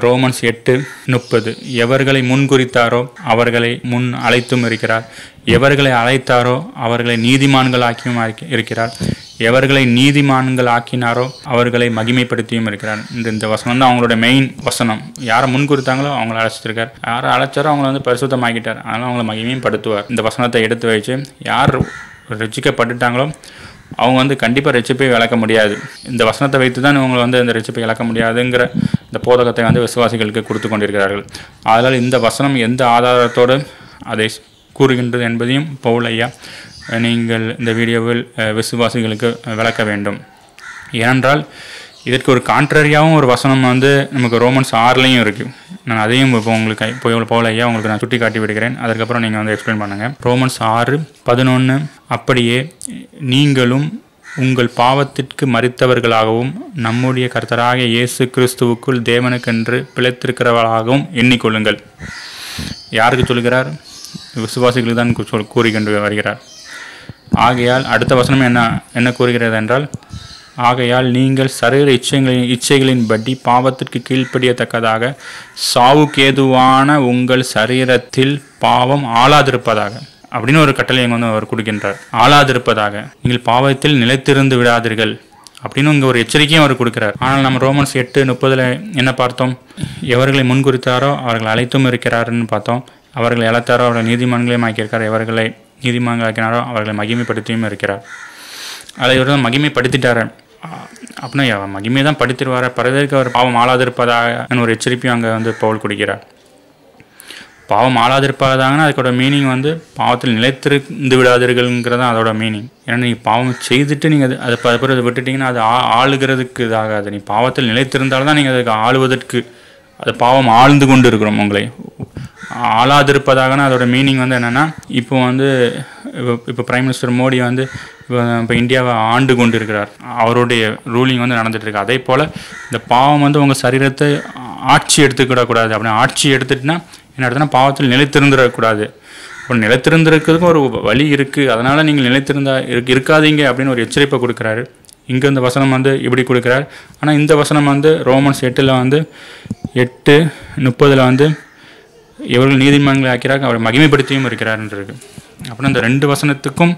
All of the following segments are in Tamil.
ரோமன்ஸ் 8:30 எவர்களை முன்குறித்தாரோ அவர்களை முன் அழைத்தும் இருக்கிறார், எவர்களை அழைத்தாரோ அவர்களை நீதிமான்கள் ஆக்கியும் இருக்கிறார், எவர்களை நீதிமான்கள் ஆக்கினாரோ அவர்களை மகிமைப்படுத்தியும் இருக்கிறார். இந்த வசனம் தான் அவங்களோட மெயின் வசனம். யாரை முன்குறித்தாங்களோ அவங்கள அழைச்சிருக்கார், யாரை அழைச்சாரோ அவங்கள பரிசுத்தமாக்கிட்டார், அதனால் அவங்கள மகிமையும் படுத்துவார். இந்த வசனத்தை எடுத்து வச்சு யார் ரட்சிக்கப்பட்டுட்டாங்களோ அவங்க கண்டிப்பாக ரட்சிப்பை விளக்க முடியாது. இந்த வசனத்தை வைத்து தான் இவங்க இந்த ரட்சிப்பை இழக்க முடியாதுங்கிற இந்த போதகத்தை விசுவாசிகளுக்கு கொடுத்து கொண்டிருக்கிறார்கள். அதனால் இந்த வசனம் எந்த ஆதாரத்தோடு அதை கூறுகின்றது என்பதையும் பவுல் ஐயா நீங்கள் இந்த வீடியோவில் விசுவாசிகளுக்கு விளக்க வேண்டும். ஏனென்றால் இதற்கு ஒரு கான்ட்ரரியாகவும் ஒரு வசனம் நமக்கு ரோமன்ஸ் 6லையும் இருக்குது. நான் அதையும் இப்போ உங்களுக்கு பவுல் ஐயா உங்களுக்கு நான் சுட்டி காட்டி விடுகிறேன். அதுக்கப்புறம் நீங்கள் எக்ஸ்பிளைன் பண்ணுங்கள். ரோமன்ஸ் 6:11 அப்படியே நீங்களும் உங்கள் பாவத்திற்கு மரித்தவர்களாகவும் நம்முடைய கர்த்தராகிய இயேசு கிறிஸ்துவுக்குள் தேவனுக்கென்று பிழைத்திருக்கிறவர்களாகவும் எண்ணிக்கொள்ளுங்கள். யாருக்கு சொல்கிறார்? விசுவாசிகளுக்கு தான் கூறிக்கொண்டு வருகிறார். ஆகையால் அடுத்த வசனம் என்ன கூறுகிறது என்றால், ஆகையால் நீங்கள் சரீர இச்சைகளின்படி பாவத்திற்கு கீழ்ப்படியத்தக்கதாக சாவுக்கேதுவான உங்கள் சரீரத்தில் பாவம் ஆளாதிருப்பதாக அப்படின்னு ஒரு கட்டளை அவர் கொடுக்கின்றார். ஆளாதிருப்பதாக, நீங்கள் பாவத்தில் நிலைத்திருந்து விடாதீர்கள் அப்படின்னு இங்கே ஒரு எச்சரிக்கையும் அவர் கொடுக்கிறார். ஆனால் நம்ம ரோமன்ஸ் 8:30 என்ன பார்த்தோம்? எவர்களை முன்குறித்தாரோ அவர்கள் அழைத்தும் இருக்கிறாருன்னு பார்த்தோம். அவர்களை அழைத்தாரோ அவர்களை நீதிமான்களையும் ஆக்கியிருக்கார், எவர்களை நீதிமான்கள் ஆக்கினாரோ அவர்களை மகிமைப்படுத்தியும் இருக்கிறார். அதை இவர் தான் மகிமைப்படுத்திட்டார். அப்படின்னா மகிமை தான் படுத்திடுவார், பரதற்கு அவர் பாவம் ஆளாதிருப்பதாக ஒரு எச்சரிப்பையும் அங்கே பவுல் கொடுக்கிறார். பாவம் ஆளாதிருப்பதாங்கன்னா அதுக்கோட மீனிங் பாவத்தில் நிலைத்திருந்து விடாதீர்கள்ங்கிறதான் அதோட மீனிங். ஏன்னா நீங்கள் பாவம் செய்துட்டு நீங்கள் அதை பிறகு அதை விட்டுட்டிங்கன்னா அது ஆளுகிறதுக்கு இதாகாது. நீ பாவத்தில் நிலைத்திருந்தால்தான் நீங்கள் அதுக்கு ஆளுவதற்கு, அது பாவம் ஆழ்ந்து கொண்டு இருக்கிறோம். உங்களை ஆளாதிருப்பதாகனா அதோட மீனிங் என்னென்னா, இப்போ பிரைம் மினிஸ்டர் மோடி இப்போ இந்தியாவை ஆண்டு கொண்டு இருக்கிறார், அவருடைய ரூலிங் நடந்துகிட்ருக்கு. அதே போல் இந்த பாவம் உங்கள் சரீரத்தை ஆட்சி எடுத்துக்கிடக்கூடாது. அப்படி ஆட்சி எடுத்துட்டுனா என்ன அர்த்தம்னா பாவத்தில் நிலைத்திருந்துடக்கூடாது. இப்போ நிலைத்திருந்திருக்கிறதுக்கும் ஒரு வழி இருக்குது, அதனால் நீங்கள் இருக்காதீங்க அப்படின்னு ஒரு எச்சரிப்பை கொடுக்குறாரு. இங்கே இந்த வசனம் இப்படி கொடுக்குறார். ஆனால் இந்த வசனம் ரோமன்ஸ் 8:30 எவர்கள் நீதிமான்களை ஆக்கிறார் அவரை மகிமைப்படுத்தியும் இருக்கிறார்ன்றது. அப்புறம் இந்த 2 வசனத்துக்கும்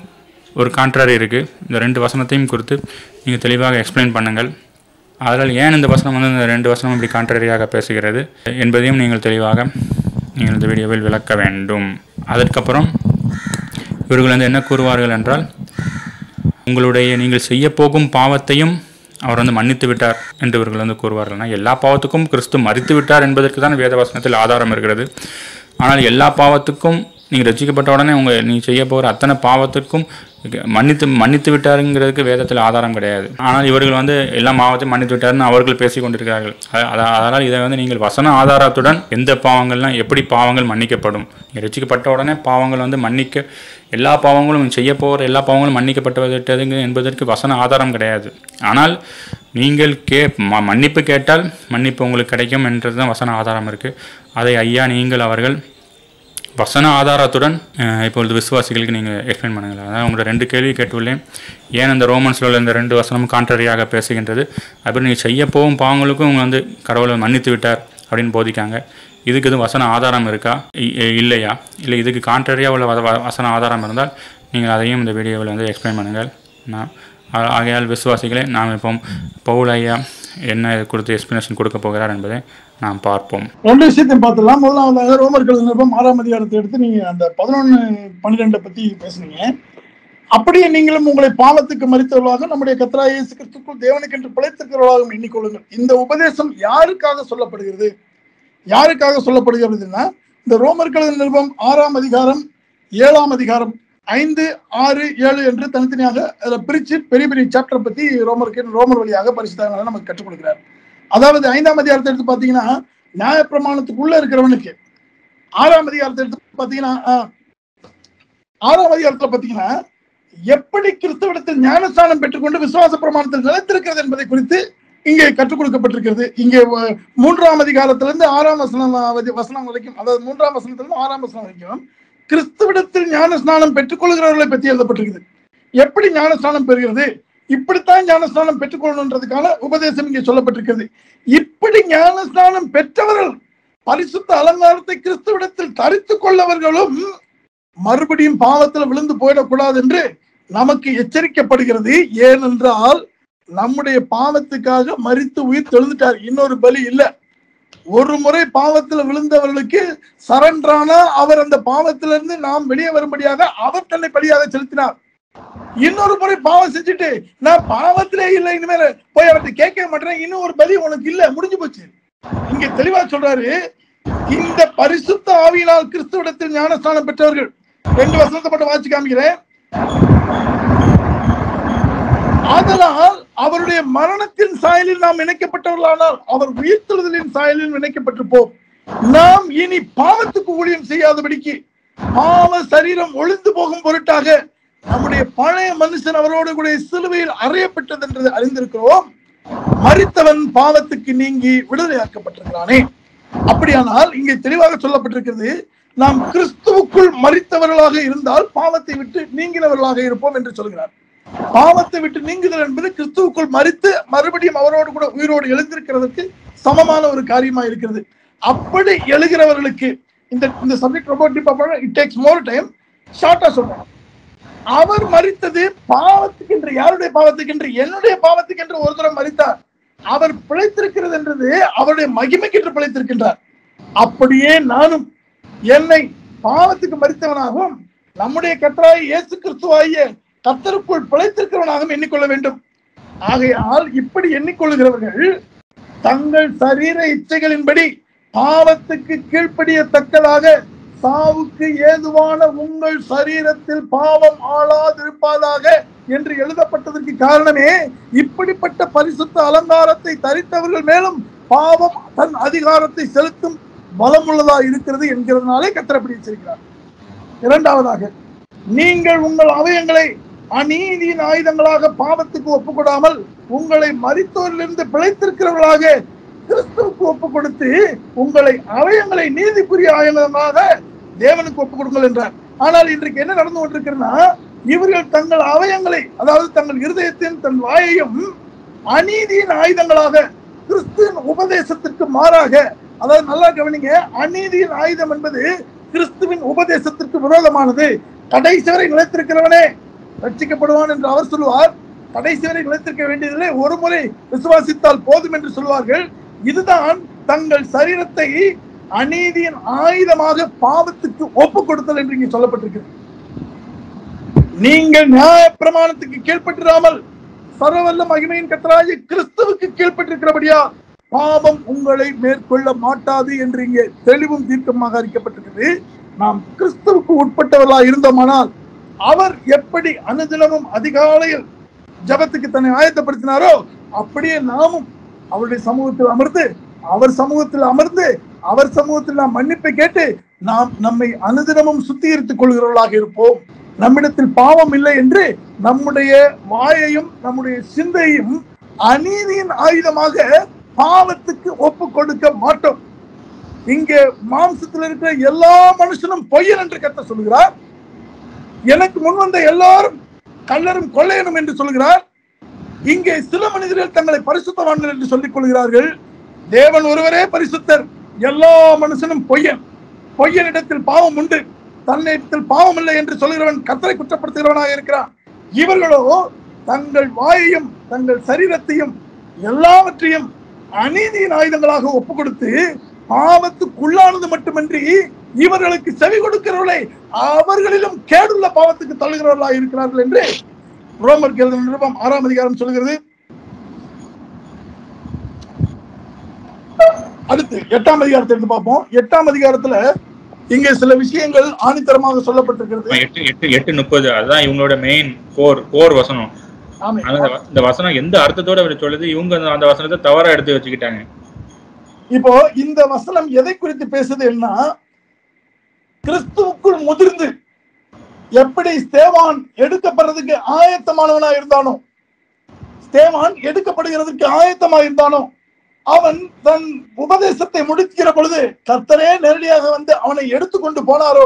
ஒரு கான்ட்ராரி இருக்குது. இந்த 2 வசனத்தையும் குறித்து நீங்கள் தெளிவாக எக்ஸ்பிளைன் பண்ணுங்கள். அதனால் ஏன் இந்த வசனம் இந்த 2 வசனம் இப்படி கான்ட்ராரியாக பேசுகிறது என்பதையும் நீங்கள் தெளிவாக நீங்கள் இந்த வீடியோவில் விளக்க வேண்டும். அதற்கப்புறம் இவர்கள் என்ன கூறுவார்கள் என்றால், நீங்கள் செய்ய போகும் பாவத்தையும் அவர் மன்னித்து விட்டார் என்று இவர்கள் கூறுவார்கள்னா, எல்லா பாவத்துக்கும் கிறிஸ்து மரித்து விட்டார் என்பதற்கு தான் வேத வசனத்தில் ஆதாரம் இருக்கிறது. ஆனால் எல்லா பாவத்துக்கும் நீங்கள் ரட்சிக்கப்பட்ட உடனே நீங்கள் செய்ய போகிற அத்தனை பாவத்திற்கும் மன்னித்து விட்டாருங்கிறதுக்கு வேதத்தில் ஆதாரம் கிடையாது. ஆனால் இவர்கள் எல்லா பாவத்தையும் மன்னித்து விட்டாருன்னு அவர்கள் பேசி கொண்டிருக்கிறார்கள். அதனால் இதை நீங்கள் வசன ஆதாரத்துடன் எந்த பாவங்கள்லாம் எப்படி பாவங்கள் மன்னிக்கப்படும், நீங்கள் ரட்சிக்கப்பட்ட உடனே பாவங்கள் மன்னிக்க எல்லா பாவங்களும் செய்ய போகிற எல்லா பாவங்களும் மன்னிக்கப்பட்டு என்பதற்கு வசன ஆதாரம் கிடையாது. ஆனால் நீங்கள் மன்னிப்பு கேட்டால் மன்னிப்பு உங்களுக்கு கிடைக்கும் என்றது தான் வசன ஆதாரம் இருக்குது. அதை ஐயா நீங்கள் அவர்கள் வசன ஆதாரத்துடன் இப்பொழுது விசுவாசிகளுக்கு நீங்கள் எக்ஸ்பிளைன் பண்ணுங்கள். அதாவது உங்களோட 2 கேள்வி கேட்டுள்ளேன். ஏன் இந்த ரோமன்ஸில் உள்ள இந்த 2 வசனமும் கான்ட்ரரியாக பேசுகின்றது, அப்புறம் நீங்கள் செய்ய போகும் பாவங்களுக்கும் உங்களை கடவுளை மன்னித்து விட்டார் அப்படின்னு போதிக்காங்க. இதுக்கு எதுவும் வசன ஆதாரம் இருக்கா இல்லையா? இல்லை இதுக்கு கான்ட்ரரியாக உள்ள வசன ஆதாரம் இருந்தால் நீங்கள் அதையும் இந்த வீடியோவில் எக்ஸ்பிளைன் பண்ணுங்கள். ஆகையால் விசுவாசிகளே, நாம் இப்போ பவுல் ஐயா என்ன கொடுத்து எக்ஸ்பிளனேஷன் கொடுக்க போகிறார் என்பதை நாம் பார்ப்போம். 2 விஷயத்தையும் பார்த்துலாம். முதலாவதாக ரோமர்கள் நிருபம் 6ஆம் அதிகாரத்தை எடுத்து நீங்கள் அந்த 11-12 பற்றி பேசுனீங்க. அப்படியே நீங்களும் உங்களை பாவத்துக்கு மரித்தவர்களாக நம்முடைய கர்த்தராகிய இயேசு கிறிஸ்துவுக்குள் தேவனுக்கென்று பிழைத்திருக்கிறவர்களாக எண்ணிக்கொள்ளுங்கள். இந்த உபதேசம் யாருக்காக சொல்லப்படுகிறது? யாருக்காக சொல்லப்படுகிறதுன்னா, இந்த ரோமர்கள் நிருபம் 6ஆம் அதிகாரம் 7ஆம் அதிகாரம் 5, 6, 7 என்று தனித்தனியாக அதில் பிரித்து பெரிய பெரிய சாப்டர் பற்றி ரோமர் வழியாக பரிசுத்தவான்கள் நமக்கு கற்றுக் கொடுக்கிறார். அதாவது 5ஆம் அதிகாரத்தை எடுத்து பார்த்தீங்கன்னா, நியாயப்பிரமாணத்துக்குள்ள இருக்கிறவனுக்கு 6ஆம் அதிகாரத்தை எடுத்து பார்த்தீங்கன்னா 6ஆம் அதிகாரத்தில் பார்த்தீங்கன்னா எப்படி கிறிஸ்தவத்தில் ஞானஸ்நானம் பெற்றுக்கொண்டு விசுவாச பிரமாணத்தில் நிலைத்திருக்கிறது என்பதை குறித்து இங்கே கற்றுக் கொடுக்கப்பட்டிருக்கிறது. இங்கே 3ஆம் அதிகாரத்திலிருந்து 6ஆம் வசனம் வரைக்கும், அதாவது 3ஆம் வசனத்திலிருந்து 6ஆம் வசனம் வரைக்கும் கிறிஸ்துவிடத்தில் ஞானஸ்நானம் பெற்றுக்கொள்கிறவர்களை பற்றி எழுதப்பட்டிருக்கிறது. எப்படி ஞானஸ்நானம் பெறுகிறது? இப்படித்தான் ஞானஸ்நானம் பெற்றுக்கொள்ளணுன்றதுக்கான உபதேசம் இங்கே சொல்லப்பட்டிருக்கிறது. இப்படி ஞானஸ்நானம் பெற்றவர்கள் பரிசுத்த அலங்காரத்தை கிறிஸ்துவிடத்தில் தரித்துக் கொள்ளவர்களும் மறுபடியும் பாவத்தில் விழுந்து போயிடக்கூடாது என்று நமக்கு எச்சரிக்கப்படுகிறது. ஏனென்றால் நம்முடைய பாவத்துக்காக மரித்து உயிர் தெழுந்துட்டார். இன்னொரு பலி இல்லை. ஒரு முறை பாவத்தில் விழுந்தவர்களுக்கு சரண்டரானா அவர் அந்த பாவத்திலிருந்து நாம் வெளியே வரும்படியாக அவர் தன்னை பலியாக செலுத்தினார். இன்னொரு முறை பாவம் செஞ்சுட்டு நான் பாவத்திலே இல்லை, இனிமேல் போய் அவர்கிட்ட கேட்க மாட்டேன், இன்னும் ஒரு பலி உனக்கு இல்ல, முடிஞ்சு போச்சு. இங்க தெளிவா சொல்றாரு, இந்த பரிசுத்த ஆவியினால் கிறிஸ்துவிடத்தில் ஞானஸ்நானம் பெற்றவர்கள். 2 வசனத்தை மட்டும் வாசிச்சு காமிக்கிறேன். அதனால் அவருடைய மரணத்தின் சாயலில் நாம் இணைக்கப்பட்டவர்களானால் அவர் உயிர்த்தெழுதலின் சாயலில் இணைக்கப்பட்டிருப்போம். நாம் இனி பாவத்துக்கு ஊழியம் செய்யாதபடிக்கு பாவ சரீரம் ஒளிந்து போகும் பொருட்டாக நம்முடைய பழைய மனுஷன் அவரோடு கூட சிலுவையில் அறையப்பட்டது என்று அறிந்திருக்கிறோம். மரித்தவன் பாவத்துக்கு நீங்கி விடுதலையாக்கப்பட்டிருக்கிறானே. அப்படியானால் இங்கே தெளிவாக சொல்லப்பட்டிருக்கிறது, நாம் கிறிஸ்துவுக்குள் மரித்தவர்களாக இருந்தால் பாவத்தை விட்டு நீங்கினவர்களாக இருப்போம் என்று சொல்கிறார். பாவத்தை விட்டு நீங்குதல் என்பது கிறிஸ்துவுக்குள் மரித்து மறுபடியும் அவரோடு கூட உயிரோடு எழுந்திருக்கிறதுக்கு சமமான ஒரு காரியமா இருக்கிறது. அப்படி எழுகிறவர்களுக்கு இந்த சப்ஜெக்ட் ரொம்ப டீப்பா, இட் டேக்ஸ் மோர் டைம். ஷார்ட்டா சொல்றேன், அவர் மரித்தது பாவத்துக்கென்று, யாருடைய பாவத்துக்கென்று? என்னுடைய பாவத்துக்கென்று ஒரு தரம் மரித்தார். அவர் பிழைத்திருக்கிறது என்றது அவருடைய மகிமைக்கென்று பிழைத்திருக்கின்றார். அப்படியே நானும் என்னை பாவத்துக்கு மரித்தவனாகவும் நம்முடைய கர்த்தராகிய இயேசு கிறிஸ்துவாகிய கர்த்தருக்குள் பிழைத்திருக்கிறவனாகவும் எண்ணிக்கொள்ள வேண்டும். ஆகையால் இப்படி எண்ணிக்கொள்ளுகிறவர்கள் தங்கள் சரீர இச்சைகளின்படி பாவத்துக்கு கீழ்ப்படியத்தக்கதாக சாவுக்கு ஏதுவான உங்கள் சரீரத்தில் பாவம் ஆளாதிருப்பதாக என்று எழுதப்பட்டதற்கு காரணமே, இப்படிப்பட்ட பரிசுத்த அலங்காரத்தை தரித்தவர்கள் மேலும் பாவம் தன் அதிகாரத்தை செலுத்தும் பலம் உள்ளதா இருக்கிறது என்கிறதுனாலே கர்த்தர் அப்படி வச்சிருக்கிறார். இரண்டாவதாக, நீங்கள் உங்கள் அவயங்களை அநீதியின் ஆயுதங்களாக பாவத்துக்கு ஒப்புக்கொடாமல் உங்களை மரித்தோரிலிருந்து பிழைத்திருக்கிறவர்களாக கிறிஸ்துவுக்கு ஒப்பு கொடுத்து உங்களை அவயங்களை நீதிக்குரிய ஆயுதமாக தேவனுக்கு ஒப்புக் கொடுங்கள் என்றார். ஆனால் இன்றைக்கு என்ன நடந்து கொண்டிருக்கிறதுனா, இவர்கள் தங்கள் அவயங்களை, அதாவது தங்கள் இருதயத்தின் தன் வாயையும் அநீதியின் ஆயுதங்களாக கிறிஸ்துவின் உபதேசத்திற்கு மாறாக, அதாவது நல்லா கவனிங்க, அநீதியின் ஆயுதம் என்பது கிறிஸ்துவின் உபதேசத்திற்கு விரோதமானது. கடைசி வரை நிலைத்திருக்கிறவனே ரட்சிக்கப்படுவான் என்று அவர் சொல்லுவார். கடைசி வரை நிலைத்திருக்க வேண்டியதில்லை, ஒரு முறை விசுவாசித்தால் போதும் என்று சொல்வார்கள். இதுதான் தங்கள் சரீரத்தை அநீதியின் ஆயுதமாக பாவத்துக்கு ஒப்பு கொடுத்தல் என்று இங்கே சொல்லப்பட்டிருக்கிறது. நீங்கள் நியாய பிரமாணத்துக்கு கீழ்ப்பட்டிராமல் சர்வவல்ல மகிமையின் கர்த்தராகிய கிறிஸ்துவுக்கு கீழ்ப்பட்டிருக்கிறபடியா பாவம் உங்களை மேற்கொள்ள மாட்டாது என்று இங்கே தெளிவும் தீர்க்கமாக அறிக்கப்பட்டிருக்கிறது. நாம் கிறிஸ்துவுக்கு உட்பட்டவர்களாக இருந்தோமானால் அவர் எப்படி அனுதினமும் அதிகாலையில் ஜபத்துக்கு தன்னை ஆயத்தப்படுத்தினாரோ அப்படியே நாமும் அவருடைய சமூகத்தில் அமர்ந்து அவர் சமூகத்தில் நாம் மன்னிப்பை கேட்டு நாம் நம்மை அனுதினமும் சுத்திகரித்துக் கொள்கிறவர்களாக இருப்போம். நம்மிடத்தில் பாவம் இல்லை என்று நம்முடைய வாயையும் நம்முடைய சிந்தையும் அநீதியின் ஆயுதமாக பாவத்துக்கு ஒப்பு கொடுக்க மாட்டோம். இங்கே மாம்சத்தில் இருக்கிற எல்லா மனுஷனும் பொய்யன் என்று கர்த்தர் சொல்கிறார். எனக்கு முன் வந்த எல்லாரும் கள்ளரும் கொள்ளையனும் என்று சொல்கிறார். இங்கே சில மனிதர்கள் தங்களை பரிசுத்தவான்கள் என்று சொல்லிக் கொள்கிறார்கள். தேவன் ஒருவரே பரிசுத்தர், எல்லா மனுஷனும் பொய்யன். பொய்யனிடத்தில் பாவம் உண்டு, தன்னிடத்தில் பாவம் இல்லை என்று சொல்கிறவன் கர்த்தரை குற்றப்படுத்துகிறவனாக இருக்கிறான். இவர்களோ தங்கள் வாயையும் தங்கள் சரீரத்தையும் எல்லாவற்றையும் அநீதியின் ஆயுதங்களாக ஒப்பு கொடுத்து பாவத்துக்குள்ளானது மட்டுமின்றி இவர்களுக்கு செவி கொடுக்கிறவர்களை அவர்களிலும் கேடுள்ள பாவத்துக்கு தள்ளுகிறவர்களாக இருக்கிறார்கள் என்று ரோமர் எழுதின நிருபம் 6ஆம் அதிகாரம் சொல்கிறது. அடுத்து 8ஆம் அதிகாரத்தை எடுத்து பார்ப்போம். 8ஆம் அதிகாரத்துல இங்கே சில விஷயங்கள் ஆணித்தரமாக சொல்லப்பட்டிருக்கிறது. 8:30 அதுதான் இவங்களோட மெயின் கோர் வசனம். இந்த வசனம் எந்த அர்த்தத்தோட அவர் சொல்லுது, இவங்க அந்த வசனத்தை தவறா எடுத்து வச்சுக்கிட்டாங்க. இப்போ இந்த வசனம் எதை குறித்து பேசுதுன்னா, கிறிஸ்துவுக்குள் முதிர்ந்து எப்படி ஸ்தேவான் எடுக்கப்படுறதுக்கு ஆயத்தமானவனா இருந்தானோ, ஸ்தேவான் எடுக்கப்படுகிறதுக்கு ஆயத்தமா இருந்தானோ, அவன் தன் உபதேசத்தை முடிக்கிற பொழுது கர்த்தரே நேரடியாக வந்து அவனை எடுத்துக்கொண்டு போனாரோ,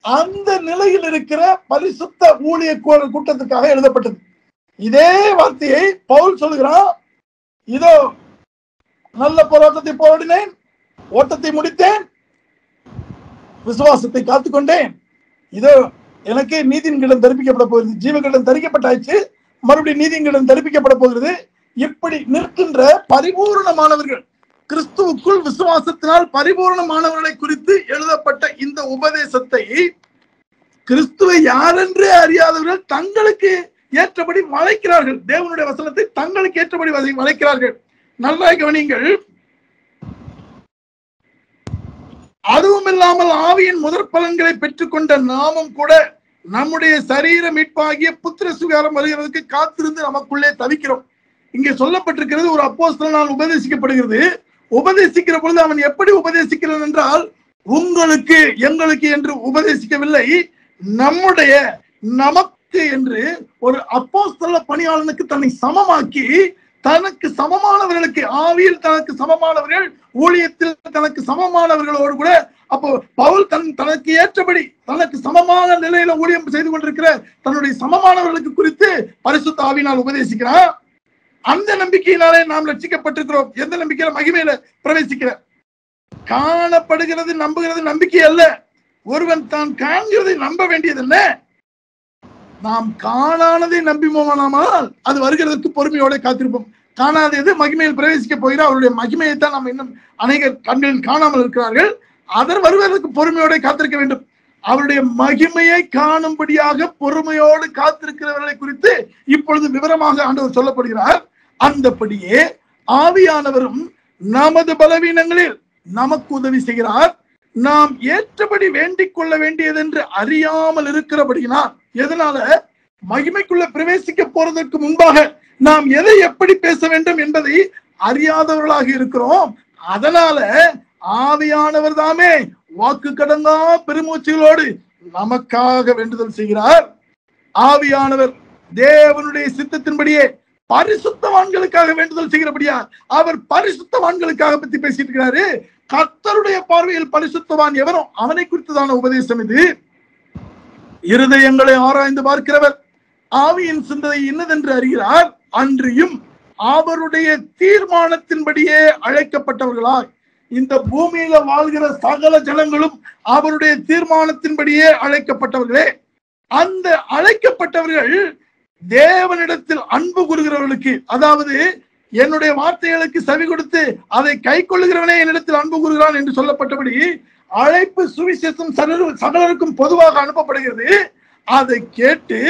அந்த நிலையில் இருக்கிற பரிசுத்த ஊழிய கூட்டத்துக்காக எழுதப்பட்டது. இதே வார்த்தையை பவுல் சொல்கிறான். இதோ நல்ல போராட்டத்தை போராடினேன், ஓட்டத்தை முடித்தேன், விசுவாசத்தை காத்துக்கொண்டேன். இதோ எனக்கு நீதியின் கிடம் தரிப்பிக்கப்பட போகிறது, ஜீவகிடம் தரிக்கப்பட்டாச்சு, மறுபடியும் நீதியின் கிடம் தரிப்பிக்கப்பட போகிறது. இப்படி நிற்கின்ற பரிபூர்ணமானவர்கள், கிறிஸ்துவுக்குள் விசுவாசத்தினால் பரிபூர்ணமானவர்களை குறித்து எழுதப்பட்ட இந்த உபதேசத்தை கிறிஸ்துவை யாரென்று அறியாதவர்கள் தங்களுக்கு ஏற்றபடி வளைக்கிறார்கள். தேவனுடைய வசனத்தை தங்களுக்கு ஏற்றபடி வளைக்கிறார்கள். நல்லா கவனிங்கள். அதுவும் இல்லாமல் ஆவியின் முதற் பலன்களை பெற்றுக்கொண்ட நாமும் கூட நம்முடைய சரீர மீட்பாகிய புத்திர சுகாரம் வருகிறதுக்கு காத்திருந்து நமக்குள்ளே தவிக்கிறோம். இங்கே சொல்லப்பட்டிருக்கிறது, ஒரு அப்போஸ்தலனால் உபதேசிக்கப்படுகிறது. உபதேசிக்கிற பொழுது அவன் எப்படி உபதேசிக்கிறான் என்றால், உங்களுக்கு எங்களுக்கு என்று உபதேசிக்கவில்லை, நம்முடைய நமக்கு என்று ஒரு அப்போஸ்தல பணியாளனுக்கு தன்னை சமமாக்கி, தனக்கு சமமானவர்களுக்கு, ஆவியில் தனக்கு சமமானவர்கள், ஊழியத்தில் தனக்கு சமமானவர்களோடு கூட. அப்போ பவுல் தனக்கு ஏற்றபடி தனக்கு சமமான நிலையில ஊழியம் செய்து கொண்டிருக்கிற தன்னுடைய சமமானவர்களுக்கு குறித்து பரிசுத்த ஆவியினால் உபதேசிக்கிறான். அந்த நம்பிக்கையினாலே நாம் ரட்சிக்கப்பட்டிருக்கிறோம். எந்த நம்பிக்கையில? மகிமையில பிரவேசிக்கிற. காணப்படுகிறது நம்புகிறது நம்பிக்கை அல்ல. ஒருவன் தான் காண்கிறதை நம்ப வேண்டியது என்ன? நாம் காணானதை நம்பினோமானால் அது வருகிறதற்கு பொறுமையோட காத்திருப்போம். காணாதது மகிமையில் பிரவேசிக்க போகிற அவருடைய மகிமையை தான் நாம் இன்னும் அநேகர் கண்களில் காணாமல் இருக்கிறார்கள். அதர் வருவதற்கு பொறுமையோட காத்திருக்க வேண்டும். அவருடைய மகிமையை காணும்படியாக பொறுமையோடு காத்திருக்கிறவர்களை குறித்து இப்பொழுது விவரமாக ஆண்டவர் சொல்லப்படுகிறார். அந்தபடியே ஆவியானவரும் நமது பலவீனங்களில் நமக்கு உதவி செய்கிறார். நாம் ஏற்றபடி வேண்டிக் கொள்ள வேண்டியதென்று அறியாமல் இருக்கிறபடியினால், எதனால? மகிமைக்குள்ள பிரவேசிக்க போறதற்கு முன்பாக நாம் எதை எப்படி பேச வேண்டும் என்பதை அறியாதவர்களாக இருக்கிறோம். அதனால ஆவியானவர் தாமே வாக்கு கடங்கா பெருமூச்சுகளோடு நமக்காக வேண்டுதல் செய்கிறார். ஆவியானவர் தேவனுடைய சித்தத்தின்படியே பரிசுத்தவான்களுக்காக வேண்டுதல் செய்கிறபடியா அவர் பரிசுத்தவான்களுக்காக பத்தி பேசிட்டு இருக்கிறாரு. கர்த்தருடைய பார்வையில் பரிசுத்தவான் எவனோ அவனை குறித்துதான உபதேசம் இது. இருதயங்களை ஆராய்ந்து பார்க்கிறவர் ஆவியின் சிந்தனை இன்னதென்று அறிகிறார். அன்றியும் அவருடைய தீர்மானத்தின்படியே அழைக்கப்பட்டவர்களாய், இந்த பூமியில வாழ்கிற சகல ஜனங்களும் அவருடைய தீர்மானத்தின்படியே அழைக்கப்பட்டவர்களே. அந்த அழைக்கப்பட்டவர்கள் தேவனிடத்தில் அன்பு கூறுகிறவர்களுக்கு, அதாவது என்னுடைய வார்த்தைகளுக்கு செவி கொடுத்து அதை கை கொள்ளுகிறவனே என்னிடத்தில் அன்பு கூறுகிறான் என்று சொல்லப்பட்டபடி அழைப்பு சுவிசேஷம் சகலருக்கும் பொதுவாக அனுப்பப்படுகிறது. அதை கேட்டு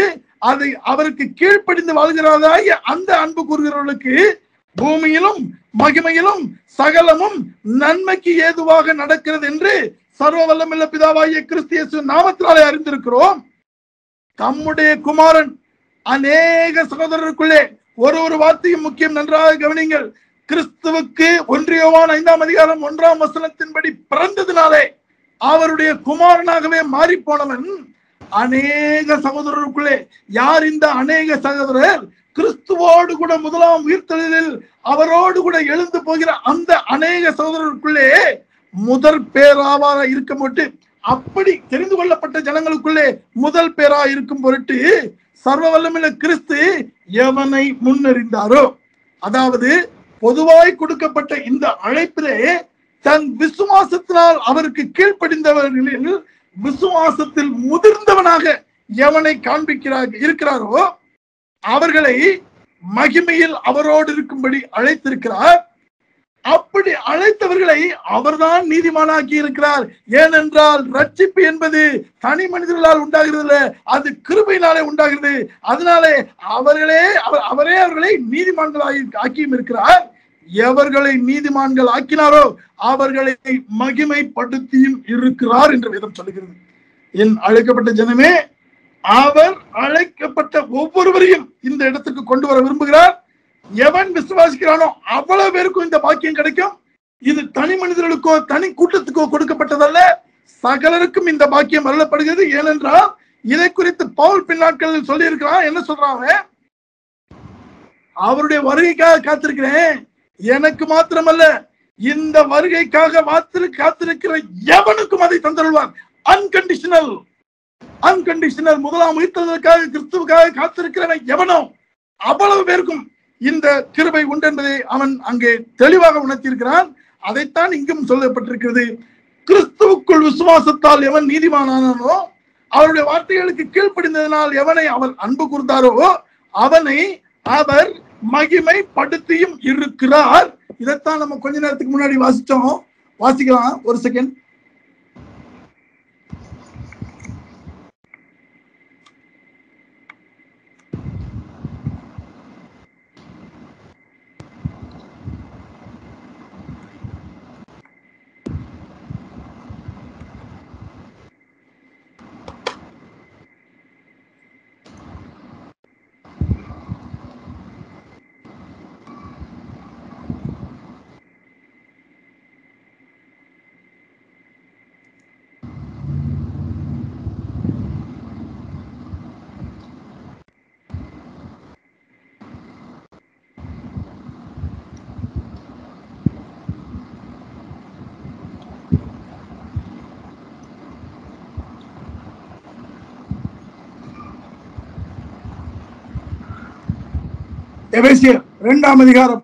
அதை அவருக்கு கீழ்ப்படிந்து வாழ்கிறதாகிய அந்த அன்பு கூறுகிறவர்களுக்கு பூமியிலும் மகிமையிலும் சகலமும் நன்மைக்கு ஏதுவாக நடக்கிறது என்று சர்வ வல்லமையுள்ள பிதாவாகிய கிறிஸ்து இயேசு நாமத்தினாலே அறிந்திருக்கிறோம். தம்முடைய குமாரன் அநேக சகோதரருக்குள்ளே ஒரு வார்த்தையும் முக்கியம், நன்றாக கவனிங்கள். கிறிஸ்துவுக்கு 1 யோவான் 5ஆம் அதிகாரம் 1ஆம் வசனத்தின்படி பிறந்ததினாலே அவருடைய குமாரனாகவே மாறி போனவன் அநேக சகோதரருக்குள்ளே. யார் இந்த அநேக சகோதரர்? கிறிஸ்துவோடு கூட முதலாம் உயிர்த்தெழுதலில் அவரோடு கூட எழுந்து போகிற அந்த அநேக சகோதரருக்குள்ளே முதல் பேராவார இருக்க பொருட்டு, அப்படி தெரிந்து கொள்ளப்பட்ட ஜனங்களுக்குள்ளே முதல் பேரா இருக்கும் பொருட்டு சர்வ வல்லமையுள்ள கிறிஸ்து எவனை முன்னறிந்தாரோ, அதாவது பொதுவாய் கொடுக்கப்பட்ட இந்த அழைப்பிலே தன் விசுவாசத்தினால் அவருக்கு கீழ்ப்படிந்தவர்களில் விசுவாசத்தில் முதிர்ந்தவனாக எவனை இருக்கிறாரோ அவர்களை மகிமையில் அவரோடு இருக்கும்படி அழைத்திருக்கிறார். அப்படி அழைத்தவர்களை அவர்தான் நீதிமானாக்கி இருக்கிறார். ஏனென்றால் ரட்சிப்பு என்பது தனி மனிதர்களால் உண்டாகிறது, அது கிருபையினாலே உண்டாகிறது. அதனாலே அவரே அவர்களை நீதிமான்களாக ஆக்கியும் இருக்கிறார். எவர்களை நீதிமான்கள் ஆக்கினாரோ அவர்களை மகிமைப்படுத்தியும் இருக்கிறார் என்று வேதம் சொல்லுகிறது. என் அழைக்கப்பட்ட ஜனமே, அவர் அழைக்கப்பட்ட ஒவ்வொருவரையும் இந்த இடத்துக்கு கொண்டு வர விரும்புகிறார். எவன் விசுவாசிக்கிறானோ அவ்வளவு பேருக்கும் இந்த பாக்கியம் கிடைக்கும். இது தனி மனிதர்களுக்கோ தனி கூட்டத்துக்கோ கொடுக்கப்பட்டதல்ல, சகலருக்கும் இந்த பாக்கியம் அருளப்படுகிறது. ஏனென்றால் இதை குறித்து பவுல் பின்னாட்களில் சொல்லி இருக்கிறான். என்ன சொல்றாங்க? அவருடைய வருகைக்காக காத்திருக்கிறேன், எனக்கு மாத்திரமல்ல இந்த வருகைக்காக காத்திருக்கிற எவனுக்கும் அதை தந்தருள்வார். அன்கண்டிஷனல் முதலாம் உயிர்த்தலுக்காக கிறிஸ்துவுக்காக காத்திருக்கிறவன் எவனோ அவ்வளவு பேருக்கும் இந்த கிருபை உண்டு என்பதை அவன் அங்கே தெளிவாக உணர்த்தியிருக்கிறான். அதைத்தான் இங்கும் சொல்லப்பட்டிருக்கிறது. கிறிஸ்துவுக்குள் விசுவாசத்தால் எவன் நீதிமானானோ, அவருடைய வார்த்தைகளுக்கு கீழ்ப்படிந்ததனால் எவனை அவர் அன்பு கூர்ந்தாரோ அவனை அவர் மகிமைப்படுத்தியும் இருக்கிறார். இதைத்தான் நம்ம கொஞ்ச நேரத்துக்கு முன்னாடி வாசிச்சோம். வாசிக்கலாம் ஒரு செகண்ட். எபேசியர் 2ஆம் அதிகாரம்.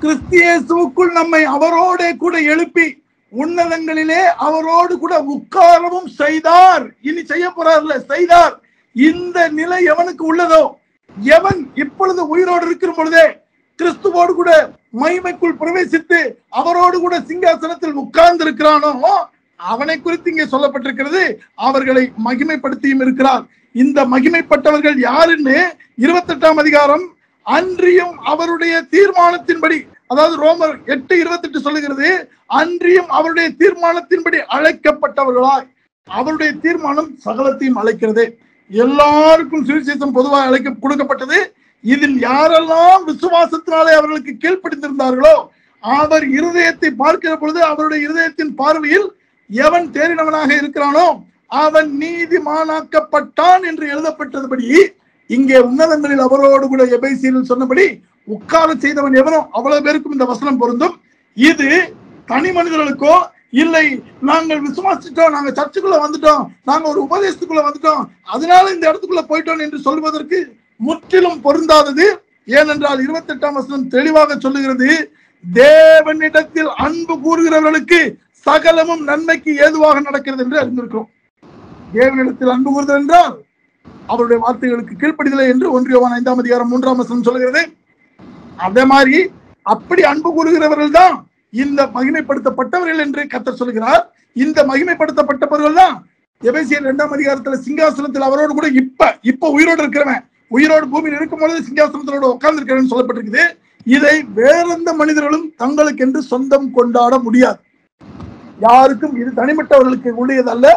கிறிஸ்து இயேசுவுக்குள் நம்மை அவரோட கூட எழுப்பி உன்னதங்களிலே அவரோடு கூட உட்காரவும் செய்தார். இனி செய்ய போறார்ல, செய்தார். இந்த நிலை எவனுக்கு உள்ளதோ, எவன் இப்பொழுது உயிரோடு இருக்கிற பொழுதே கிறிஸ்துவோடு கூட மகிமைக்குள் பிரவேசித்து அவரோடு கூட சிங்காசனத்தில் உட்கார்ந்து இருக்கிறானோ அவனை குறித்து இங்கே சொல்லப்பட்டிருக்கிறது. அவர்களை மகிமைப்படுத்தியும் இருக்கிறார். இந்த மகிமைப்பட்டவர்கள் யாருன்னு 28ஆம் அதிகாரம் அன்றியும் அவருடைய தீர்மானத்தின்படி, அதாவது ரோமர் 8:28 சொல்லுகிறது, அன்றியும் அவருடைய தீர்மானத்தின்படி அழைக்கப்பட்டவர்களாய். அவருடைய தீர்மானம் சகலத்தையும் அழைக்கிறது. எல்லாருக்கும் சுவிசேஷம் பொதுவாக கொடுக்கப்பட்டது. இதில் யாரெல்லாம் விசுவாசத்தினாலே அவர்களுக்கு கீழ்ப்படிந்திருந்தார்களோ அவர் இருதயத்தை பார்க்கிற பொழுது அவருடைய இருதயத்தின் பார்வையில் எவன் தேறினவனாக இருக்கிறானோ அவன் நீதிமானாக்கப்பட்டான் என்று எழுதப்பட்டதுபடி இங்கே உன்னதங்களில் அவரோடு கூட எபேசியரில் சொன்னபடி உட்கார செய்தவன் எவனோ அவ்வளவு பேருக்கும் இந்த வசனம் பொருந்தும். இது தனி மனிதர்களுக்கோ இல்லை நாங்கள் விசுவாசிட்டோம், நாங்க சர்ச்சுக்குள்ள வந்துட்டோம், நாங்க ஒரு உபதேசத்துக்குள்ள வந்துட்டோம், அதனால இந்த இடத்துக்குள்ள போயிட்டோம் என்று சொல்வதற்கு முற்றிலும் பொருந்தாதது. ஏனென்றால் 28ஆம் வசனம் தெளிவாக சொல்லுகிறது, தேவனிடத்தில் அன்பு கூறுகிறவர்களுக்கு சகலமும் நன்மைக்கு ஏதுவாக நடக்கிறது என்று அறிந்திருக்கிறோம். தேவனிடத்தில் அன்பு கூறுதல் என்றால் அவருடைய வார்த்தைகளுக்கு கீழ்ப்படிதலை என்று 1 யோவான் 5ஆம் அதிகாரம் 3ஆம் வசனம் சொல்லுகிறது. அதே மாதிரி அப்படி அன்பு கூறுகிறவர்கள் தான் இந்த மகிமைப்படுத்தப்பட்டவர்கள் என்று கர்த்தர் சொல்கிறார். இந்த மகிமைப்படுத்தப்பட்டவர்கள் தான் எபேசியர் 2ஆம் அதிகாரத்துல சிங்காசனத்தில் அவரோடு கூட இப்ப உயிரோடு இருக்கிறவன், உயிரோடு பூமியில் இருக்கும் பொழுது சிங்காசனத்தோடு உட்கார்ந்து இருக்கிறவன் சொல்லப்பட்டிருக்குது. இதை வேறெந்த மனிதர்களும் தங்களுக்கு என்று சொந்தம் கொண்டாட முடியாது. யாருக்கும் இது தனிப்பட்டவர்களுக்கு உரியதல்ல,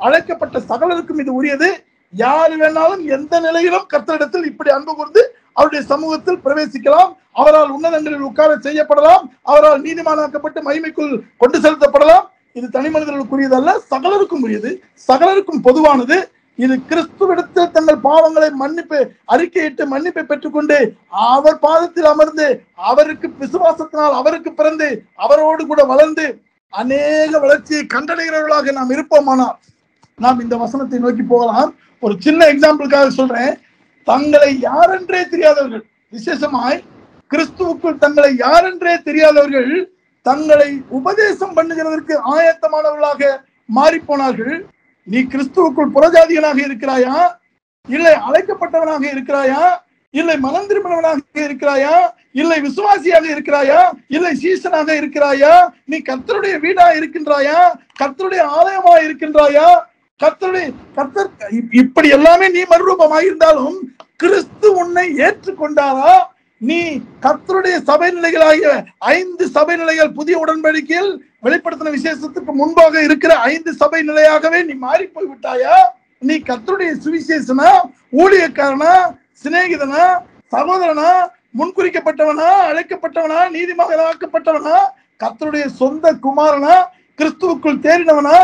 அழைக்கப்பட்ட சகலருக்கும் இது உரியது. யாரு வேணாலும் எந்த நிலையிலும் கர்த்தரிடத்தில் இப்படி அன்பு கூர்ந்து அவருடைய சமூகத்தில் பிரவேசிக்கலாம். அவரால் உன்னதங்களில் உட்கார செய்யப்படலாம். அவரால் நீதிமானாக்கப்பட்டு மகிமைக்குள் கொண்டு செலுத்தப்படலாம். இது தனி மனிதர்களுக்குரியதல்ல, சகலருக்கும் உரியது, சகலருக்கும் பொதுவானது. இது கிறிஸ்துவிடத்தில் தங்கள் பாவங்களை அறிக்கையிட்டு மன்னிப்பை பெற்றுக்கொண்டு அவர் பாதத்தில் அமர்ந்து அவருக்கு விசுவாசத்தினால் அவருக்கு பிறந்து அவரோடு கூட வளர்ந்து அநேக வளர்ச்சியை கண்டடைகிறவர்களாக நாம் இருப்போமானால் நாம் இந்த வசனத்தை நோக்கி போகலாம். ஒரு சின்ன எக்ஸாம்பிளுக்காக சொல்றேன். தங்களை யாரென்றே தெரியாதவர்கள், விசேஷமாய் கிறிஸ்துவுக்குள் தங்களை யாரென்றே தெரியாதவர்கள் தங்களை உபதேசம் பண்ணுகிறதற்கு ஆயத்தமானவர்களாக மாறி போனார்கள். நீ கிறிஸ்துவுக்குள் புறஜாதிகனாக இருக்கிறாயா, இல்லை அழைக்கப்பட்டவனாக இருக்கிறாயா, இல்லை மனம் திரும்பினவனாக இருக்கிறாயா, இல்லை விசுவாசியாக இருக்கிறாயா, இல்லை சீசனாக இருக்கிறாயா, நீ கர்த்தருடைய வீடா இருக்கின்றாயா, கர்த்தருடைய ஆலயமா இருக்கின்றாயா, கர்த்தர் இப்படி எல்லாமே நீ மறுரூபமாக இருந்தாலும் கிறிஸ்து உன்னை ஏற்றுக்கொண்டாரா? நீ கர்த்தருடைய சபை நிலைகளாகிய 5 சபை நிலைகள் புதிய உடன்படிக்கையில் வெளிப்படுத்தின விசேஷத்துக்கு முன்பாக இருக்கிற 5 சபை நிலையாகவே நீ மாறி போய் விட்டாயா? நீ கர்த்தருடைய சுவிசேஷனா, ஊழியக்காரனா, சிநேகிதனா, சகோதரனா, முன்குறிக்கப்பட்டவனா, அழைக்கப்பட்டவனா, நீதிமகனாக்கப்பட்டவனா, கர்த்தருடைய சொந்த குமாரனா, கிறிஸ்துவுக்குள் தேறினவனா,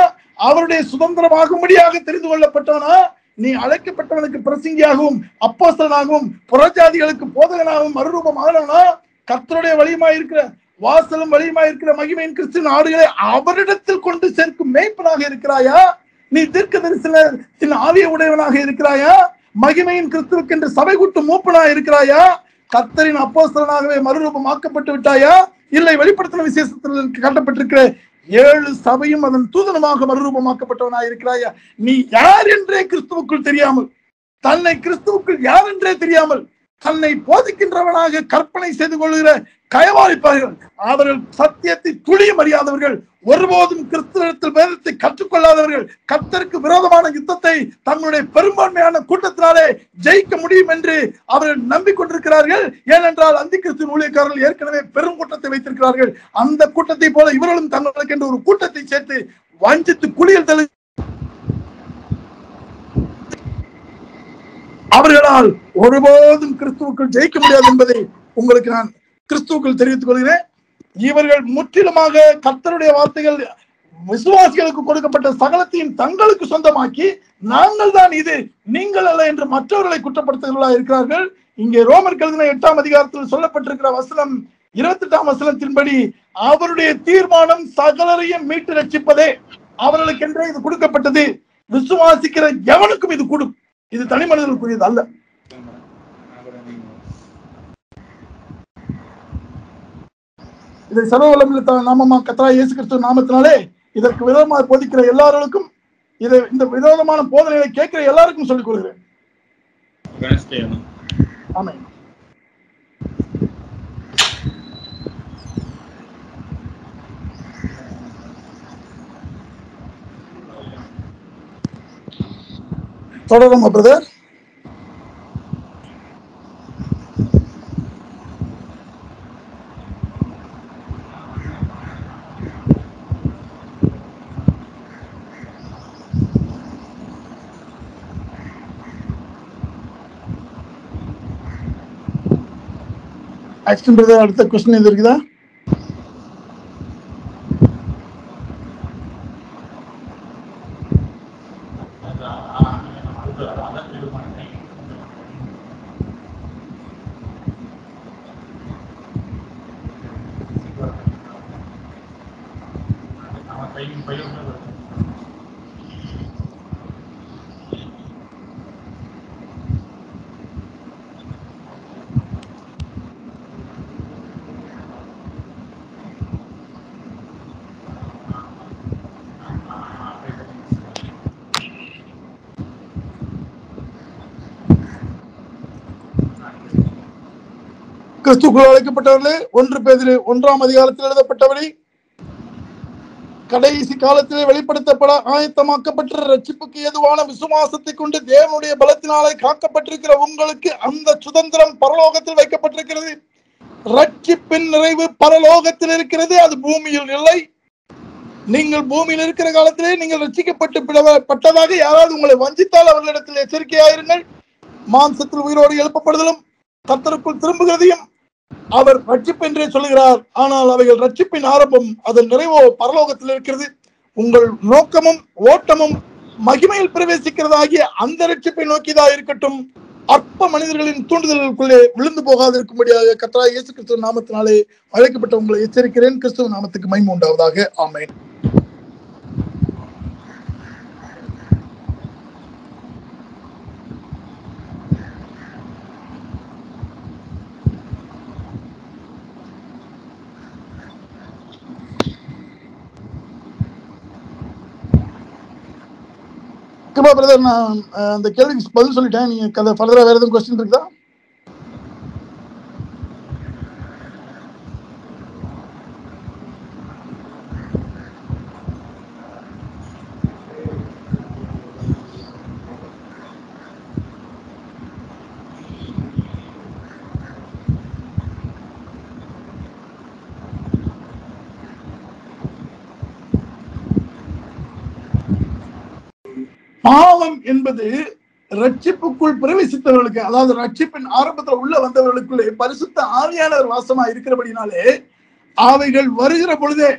அவருடைய சுதந்திரமாகும்படியாக தெரிந்து கொள்ளப்பட்டவனா? நீ அழைக்கப்பட்டவனுக்கு பிரசங்கியாகவும் அப்போஸ்தலனாகவும் புறஜாதிகளுக்கு போதகனாகவும் மறுரூபமானவனா? கர்த்தருடைய வழியுமாய் இருக்கிற வாசலும் வழியுமாய் இருக்கிற மகிமையின் கிறிஸ்துவின் ஆடுகளை அவரிடத்தில் கொண்டு சேர்க்கும் மேய்ப்பனாக இருக்கிறாயா? நீ தீர்க்க தரிசனத்தின் ஆவிய உடையவனாக இருக்கிறாயா? மகிமையின் கிறிஸ்துவுக்கு என்று சபை கூட்டு மூப்பனா இருக்கிறாயா? கர்த்தரின் அப்போஸ்தலனாகவே மறுரூபமாக்கப்பட்டு விட்டாயா? இல்லை வெளிப்படுத்தின விசேஷத்தில் காட்டப்பட்டிருக்கிற 7 சபையும் அதன் தூதனமாக மறுரூபமாக்கப்பட்டவனாக இருக்கிறாயா? நீ யார் என்றே கிறிஸ்துவுக்குள் தெரியாமல், தன்னை கிறிஸ்துவுக்குள் யார் என்றே தெரியாமல் தன்னை போதிக்கின்றவனாக கற்பனை செய்து கொள்கிற கயவாளிப்பார்கள், அவர்கள் சத்தியத்தை துளியும் அறியாதவர்கள், ஒருபோதும் கிறிஸ்துவத்தில் வேதத்தை கற்றுக்கொள்ளாதவர்கள், கர்த்தருக்கு விரோதமான யுத்தத்தை தங்களுடைய பெரும்பான்மையான கூட்டத்தினாலே ஜெயிக்க முடியும் என்று அவர்கள் நம்பிக்கொண்டிருக்கிறார்கள். ஏனென்றால் அந்தி கிறிஸ்துவின் ஊழியக்காரர்கள் ஏற்கனவே பெரும் கூட்டத்தை வைத்திருக்கிறார்கள். அந்த கூட்டத்தை போல இவர்களும் தங்களுக்கு என்று ஒரு கூட்டத்தை சேர்த்து வஞ்சித்து குளியல் தள்ளு அவர்களால் ஒருபோதும் கிறிஸ்துவுக்குள் ஜெயிக்க முடியாது என்பதை உங்களுக்கு நான் கிறிஸ்துவுக்குள் தெரிவித்துக் கொள்கிறேன். இவர்கள் முற்றிலுமாக கர்த்தருடைய வார்த்தைகள் விசுவாசிகளுக்கு கொடுக்கப்பட்ட சகலத்தையும் தங்களுக்கு சொந்தமாக்கி, நாங்கள் தான் இது, நீங்கள் அல்ல என்று மற்றவர்களை குற்றப்படுத்துகிறவர்களாக இருக்கிறார்கள். இங்கே ரோமர் எழுதின 8ஆம் அதிகாரத்தில் சொல்லப்பட்டிருக்கிற வசனம் 28ஆம் வசனத்தின்படி அவருடைய தீர்மானம் சகலரையும் மீட்டு ரட்சிப்பதே. அவர்களுக்கென்றே இது கொடுக்கப்பட்டது. விசுவாசிக்கிற எவனுக்கும் இது கொடும். இது தனி மனிதர்களுக்குரியது அல்ல. இதை சர்வவல்லமையுள்ள நாமமா கர்த்தராகிய இயேசு கிறிஸ்து நாமத்தினாலே இதற்கு விரோதமாக போதிக்கிற எல்லாருக்கும், இதை இந்த விரோதமான போதனைகளை கேட்கிற எல்லாருக்கும் சொல்லிக் கொள்கிறேன். ஆமென். தொடருமா பிரதர்? அடுத்த கொஸ்டின் எது இருக்குதா? கிறிஸ்துவுக்குள் அழைக்கப்பட்டவர்களே, 1 பேதுரு 1ஆம் அதிகாரத்தில் எழுதப்பட்டபடி கடைசி காலத்திலே வெளிப்படுத்தப்பட ஆயத்தமாக்கப்பட்ட ரட்சிப்புக்கு ஏதுவான விசுவாசத்தை கொண்டு தேவனுடைய பலத்தினாலே காக்கப்பட்டிருக்கிற உங்களுக்கு அந்த சுதந்திரம் பரலோகத்தில் வைக்கப்பட்டிருக்கிறது. ரட்சிப்பின் நிறைவு பரலோகத்தில் இருக்கிறது, அது பூமியில் இல்லை. நீங்கள் பூமியில் இருக்கிற காலத்திலே நீங்கள் ரட்சிக்கப்பட்டதாக யாராவது உங்களை வஞ்சித்தால் அவர்களிடத்தில் எச்சரிக்கையாயிருங்கள். மாம்சத்தில் உயிரோடு எழுப்பப்படுதலும் கர்த்தருக்குள் திரும்புகிறதையும் அவர் ரட்சிப்பு என்றே சொல்லுகிறார். ஆனால் அவைகள் ரட்சிப்பின் ஆரம்பம், அதன் நிறைவோ பரலோகத்தில் இருக்கிறது. உங்கள் நோக்கமும் ஓட்டமும் மகிமையில் பிரவேசிக்கிறதாகிய அந்த ரட்சிப்பை நோக்கிதான் இருக்கட்டும். அற்ப மனிதர்களின் தூண்டுதல்களுக்குள்ளே விழுந்து போகாது இருக்கும்படியாக கர்த்தராகிய இயேசு கிறிஸ்துவின் நாமத்தினாலே அழைக்கப்பட்ட உங்களை எச்சரிக்கிறேன். கிறிஸ்துவ நாமத்துக்கு மகிமை உண்டாவதாக. ஆமென். பிரதர், நான் அந்த கேள்விக்கு பதில் சொல்லிட்டேன். நீங்க ஃபர்தரா வேற எதுவும் கொஸ்டின் இருக்குதா? பாவம் என்பது ரட்சிப்புக்குள் பிரவேசித்தவர்களுக்கு, அதாவது ரட்சிப்பின் ஆரம்பத்தில் உள்ள வந்தவர்களுக்குள்ளே பரிசுத்த ஆவியானவர் வாசமா இருக்கிறபடினாலே அவைகள் வருகிற பொழுதே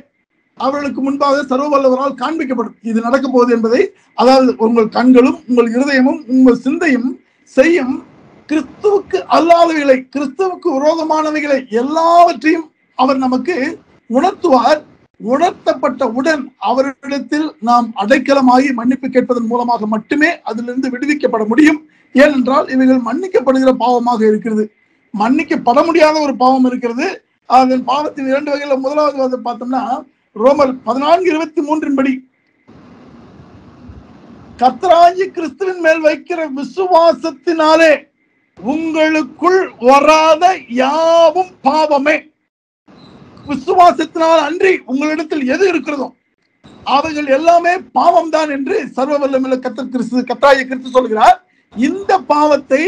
அவர்களுக்கு முன்பாக சர்வ வல்லவரால் காண்பிக்கப்படும். இது நடக்க போகுது என்பதை, அதாவது உங்கள் கண்களும் உங்கள் இருதயமும் உங்கள் சிந்தையும் செய்யும் கிறிஸ்துவுக்கு அல்லாதவைகளை, கிறிஸ்துவுக்கு விரோதமானவைகளை எல்லாவற்றையும் அவர் நமக்கு உணர்த்துவார். உணர்த்தப்பட்டவுடன் அவரிடத்தில் நாம் அடைக்கலமாகி மன்னிப்பு கேட்பதன் மூலமாக மட்டுமே அதிலிருந்து விடுவிக்கப்பட முடியும். ஏனென்றால் இவைகள் மன்னிக்கப்படுகிற பாவமாக இருக்கிறது. மன்னிக்கப்பட முடியாத ஒரு பாவம் இருக்கிறது. அதன் பாவத்தின் 2 வகையில முதலாவது பார்த்தோம்னா ரோமர் 14:23 படி கர்த்தராகிய கிறிஸ்துவின் மேல் வைக்கிற விசுவாசத்தினாலே உங்களுக்குள் வராத யாவும் பாவமே. விசுவாசத்தினால் அன்றி உங்களிடத்தில் எது இருக்கிறதோ அவைகள் எல்லாமே பாவம் தான் என்று சர்வ வல்லமையுள்ள கர்த்தராகிய கிறிஸ்து சொல்கிறார். இந்த பாவத்தை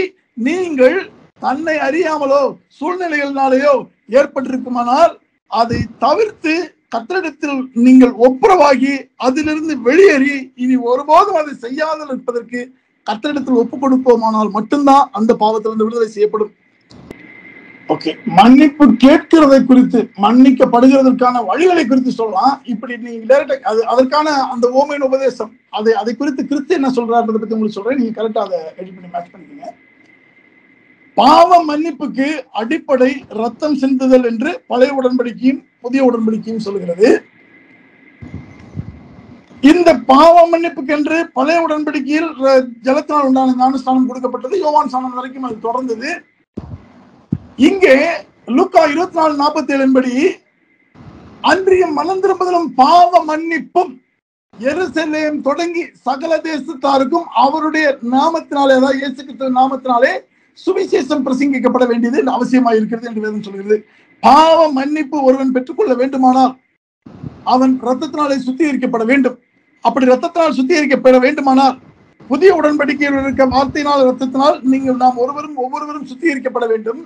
நீங்கள் தன்னை அறியாமலோ சூழ்நிலைகளினாலேயோ ஏற்பட்டிருக்குமானால் அதை தவிர்த்து கர்த்தரிடத்தில் நீங்கள் ஒப்புரவாகி அதிலிருந்து வெளியேறி இனி ஒருபோதும் அதை செய்யாமல் இருப்பதற்கு கர்த்தரிடத்தில் ஒப்பு கொடுப்போமானால் மட்டும்தான் அந்த பாவத்திலிருந்து விடுதலை செய்யப்படும். ஓகே, மன்னிப்பு கேட்கிறதை குறித்து, மன்னிக்கப்படுகிறதற்கான வழிகளை குறித்து சொல்லலாம். இப்படி நீங்க டைரக்டா அதற்கான அந்த ஓமையின் உபதேசம் அதை குறித்து கிறிஸ்து என்ன சொல்றாருன்றதை பத்தி உங்களுக்கு சொல்றேன். நீங்க கரெக்டா அதை எடிட் பண்ணி மேட்ச் பண்ணிக்கங்க. பாவ மன்னிப்புக்கு அடிப்படை ரத்தம் சிந்துதல் என்று பழைய உடன்படிக்கையும் புதிய உடன்படிக்கையும் சொல்கிறது. இந்த பாவ மன்னிப்புக்கு என்று பழைய உடன்படிக்கையில் ஜலத்தினால் உண்டான ஞானஸ்தானம் கொடுக்கப்பட்டது. யோவான் ஸ்நானம் வரைக்கும் அது தொடர்ந்தது. இங்கே லூக்கா 24:47 படி அன்றைய மனம் திரும்புதலும் பாவ மன்னிப்பும் எருசலேம் தொடங்கி சகல தேசத்தாருக்கும் அவருடைய நாமத்தினாலே, அதாவது இயேசு கிறிஸ்துவின் நாமத்தினாலே சுவிசேஷம் பிரசங்கிக்கப்பட வேண்டியது அவசியமாக இருக்கிறது என்று வேதம் சொல்கிறது. பாவ மன்னிப்பு ஒருவன் பெற்றுக்கொள்ள வேண்டுமானால் அவன் ரத்தத்தினாலே சுத்திகரிக்கப்பட வேண்டும். அப்படி ரத்தத்தினால் சுத்திகரிக்கப்பட வேண்டுமானால் புதிய உடன்படிக்கையில் இருக்க வார்த்தையினால் ரத்தத்தினால் நாம் ஒவ்வொருவரும் சுத்திகரிக்கப்பட வேண்டும்.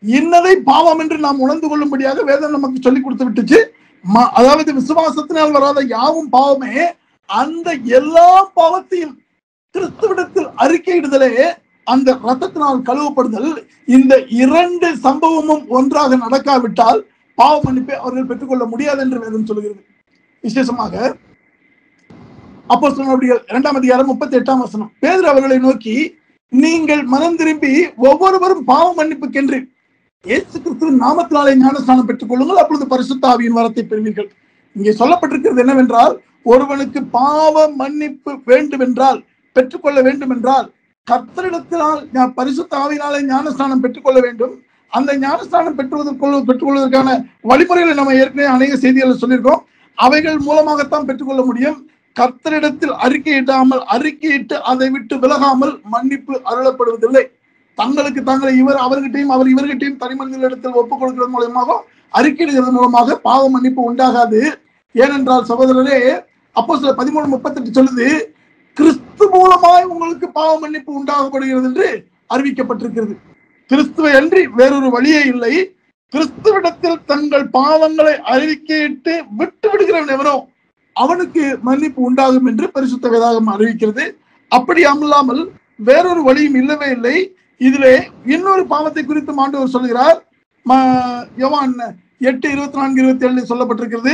இன்னதை பாவம் என்று நாம் உணர்ந்து கொள்ளும்படியாக வேதம் நமக்கு சொல்லிக் கொடுத்து விட்டுச்சு. அதாவது விசுவாசத்தினால் வராத யாவும் பாவமே. அந்த எல்லா பாவத்தையும் கிறிஸ்துவிடத்தில் அறிக்கையிடுதலே அந்த ரத்தத்தினால் கழுவப்படுதல். இந்த 2 சம்பவமும் ஒன்றாக நடக்காவிட்டால் பாவ மன்னிப்பை அவர்கள் பெற்றுக்கொள்ள முடியாது என்று வேதம் சொல்கிறது. விசேஷமாக அப்போஸ்தலர் நடவடிக்கைகள் 2ஆம் அதிகாரம் 38ஆம் வசனம், பேதுரு அவர்களை நோக்கி, நீங்கள் மனம் திரும்பி ஒவ்வொருவரும் பாவ மன்னிப்புக்கென்று இயேசு கிறிஸ்துவின் நாமத்தினாலே ஞானஸ்நானம் பெற்றுக் கொள்ளுங்கள், அப்பொழுது பரிசுத்த ஆவியின் வரத்தை பெறுவீர்கள். இங்கே சொல்லப்பட்டிருக்கிறது என்னவென்றால், ஒருவனுக்கு பாவ மன்னிப்பு வேண்டும் என்றால், பெற்றுக்கொள்ள வேண்டும் என்றால் கர்த்தரிடத்தினால் பரிசுத்த ஆவியினாலே ஞானஸ்நானம் பெற்றுக்கொள்ள வேண்டும். அந்த ஞானஸ்நானம் பெற்றுக்கொள்வதற்கான வழிமுறைகளை நம்ம ஏற்கனவே அநேக செய்திகளை சொல்லியிருக்கோம். அவைகள் மூலமாகத்தான் பெற்றுக்கொள்ள முடியும். கர்த்தரிடத்தில் அறிக்கையிட்டு அதை விட்டு விலகாமல் மன்னிப்பு அருளப்படுவதில்லை. தங்களுக்கு தாங்களை அவர்கிட்டையும் இவர்கிட்டையும் தனி மனிதர்களிடத்தில் ஒப்புக் கொடுக்கிறது மூலமாக, அறிக்கையிடுகிறது மூலமாக பாவ மன்னிப்பு உண்டாகாது. ஏனென்றால் சகோதரரே, அப்போஸ்தலர் 13:38 சொல்லுது, கிறிஸ்து மூலமாய் உங்களுக்கு பாவ மன்னிப்பு உண்டாகப்படுகிறது என்று அறிவிக்கப்பட்டிருக்கிறது. கிறிஸ்துவை அன்றி வேறொரு வழியே இல்லை. கிறிஸ்துவிடத்தில் தங்கள் பாவங்களை அறிக்கையிட்டு விட்டு விடுகிறவன் எவனோ அவனுக்கு மன்னிப்பு உண்டாகும் என்று பரிசுத்த வேதாகம் அறிவிக்கிறது. அப்படி அல்லாமல் வேறொரு வழியும் இல்லவே இல்லை. இதிலே இன்னொரு பாவத்தை குறித்து ஆண்டவர் சொல்கிறார். யோவான் 8:24-27 சொல்லப்பட்டிருக்கிறது,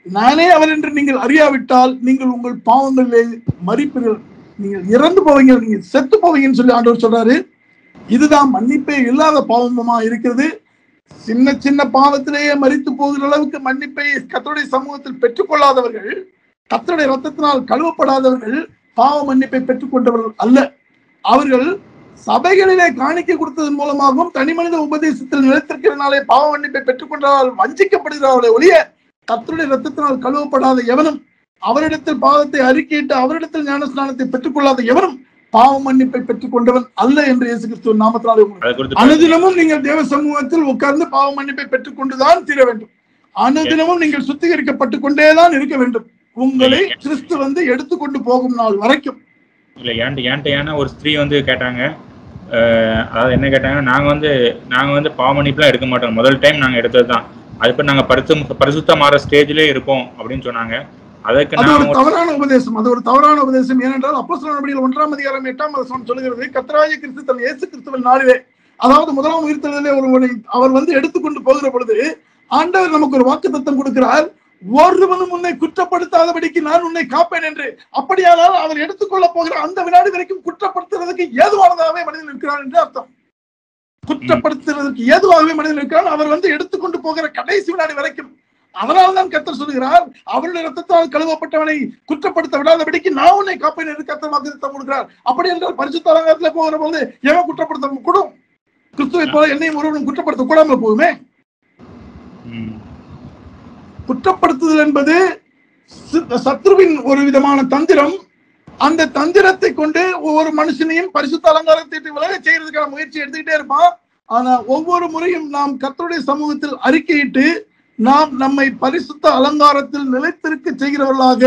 நானே அவர் என்று நீங்கள் அறியாவிட்டால் நீங்கள் உங்கள் பாவங்களிலே மரிப்பீர்கள், நீங்கள் இறந்து போவீங்க, நீங்கள் செத்து போவீங்கன்னு சொல்லி ஆண்டவர் சொல்றாரு. இதுதான் மன்னிப்பே இல்லாத பாவமா இருக்கிறது. சின்ன சின்ன பாவத்திலேயே மரித்து போகிற அளவுக்கு மன்னிப்பை கர்த்தருடைய சமூகத்தில் பெற்றுக்கொள்ளாதவர்கள், கர்த்தருடைய ரத்தத்தினால் கழுவப்படாதவர்கள் பாவ மன்னிப்பை பெற்றுக்கொண்டவர்கள் அல்ல. அவர்கள் சபைகளிலே காணிக்கை கொடுத்ததன் மூலமாகவும் தனி மனித உபதேசத்தில் நிலைத்திருக்கிறதுனாலே பாவ மன்னிப்பை பெற்றுக்கொண்டால் வஞ்சிக்கப்படுகிறார்களே ஒழிய, கர்த்தருடைய ரத்தத்தினால் கழுவப்படாத எவனும், அவரிடத்தில் பாவத்தை அறிக்கையிட்டு அவரிடத்தில் ஞானஸ்நானத்தை பெற்றுக்கொள்ளாத எவனும் பாவ மன்னிப்பை பெற்றுக் கொண்டவன் அல்ல என்று இயேசு கிறிஸ்துவின் நாமத்தினாலே அனுதினமும் நீங்கள் தேவ சமூகத்தில் உட்கார்ந்து பாவ மன்னிப்பை பெற்றுக் கொண்டுதான் தீர வேண்டும். அனுதினமும் நீங்கள் சுத்திகரிக்கப்பட்டுக் கொண்டேதான் இருக்க வேண்டும், உங்களை கிறிஸ்து எடுத்துக்கொண்டு போகும் நாள் வரைக்கும். இல்ல ஏன்ட்ட ஒரு ஸ்திரீ கேட்டாங்க, அதாவது என்ன கேட்டாங்கன்னா, நாங்க பாவ மன்னிப்புலாம் எடுக்க மாட்டோம், முதல் டைம் நாங்க எடுத்ததுதான், அதுக்கு நாங்க பரிசுத்தமாற ஸ்டேஜ்லயே இருக்கோம் அப்படின்னு சொன்னாங்க. அது ஒரு தவறான உபதேசம். ஏனென்றால் அப்போஸ்தலர் நடவடிக்கைகள் 1ஆம் அதிகாரம் 8ஆம் வசனம் சொல்லுகிறது, கர்த்தராகிய கிறிஸ்து தன் இயேசு கிறிஸ்துவின் நாளிலே, அதாவது முதலாம் உயிர்த்தெழுதலிலே ஒருவனை அவர் எடுத்துக்கொண்டு போகிற பொழுது ஆண்டவர் நமக்கு ஒரு வாக்குத்தத்தம் கொடுக்கிறார், ஒருவனும் உன்னை குற்றப்படுத்தாதபடிக்கு நான் உன்னை காப்பேன் என்று. அப்படியானால் அவர் எடுத்துக்கொள்ள போகிற அந்த வினாடி வரைக்கும் குற்றப்படுத்துறதுக்கு ஏதுவானதாகவே மனிதன் இருக்கிறான் என்று அர்த்தம். குற்றப்படுத்துறதுக்கு ஏதுவாகவே மனிதன் இருக்கிறான். அவர் எடுத்துக்கொண்டு போகிற கடைசி வினாடி வரைக்கும் அதனால்தான் கர்த்தர் சொல்கிறார், அவருடைய ரத்தத்தால் கழுவப்பட்டவனை குற்றப்படுத்த விடாதபடிக்கு நான் உன்னை காப்பேன் என்று கர்த்தர் வாக்குத்தத்தம் கொடுக்கிறார். அப்படி என்றால் பரிசுத்த அலங்காரத்துல போகிற போது எவன் குற்றப்படுத்த கூடும்? கிறிஸ்துவை போல என்னையும் ஒருவனும் குற்றப்படுத்த கூடாம போகுமே. குற்றப்படுத்துதல் என்பது சத்ருவின் ஒரு விதமான தந்திரம். அந்த தந்திரத்தை கொண்டு ஒவ்வொரு மனுஷனையும் பரிசுத்த அலங்காரத்தை விலக செய்யறதுக்கான முயற்சி எடுத்துக்கிட்டே இருப்பான். ஆனா ஒவ்வொரு முறையும் நாம் கர்த்தருடைய சமூகத்தில் அறிக்கையிட்டு நாம் நம்மை பரிசுத்த அலங்காரத்தில் நிலைத்திருக்க செய்கிறவர்களாக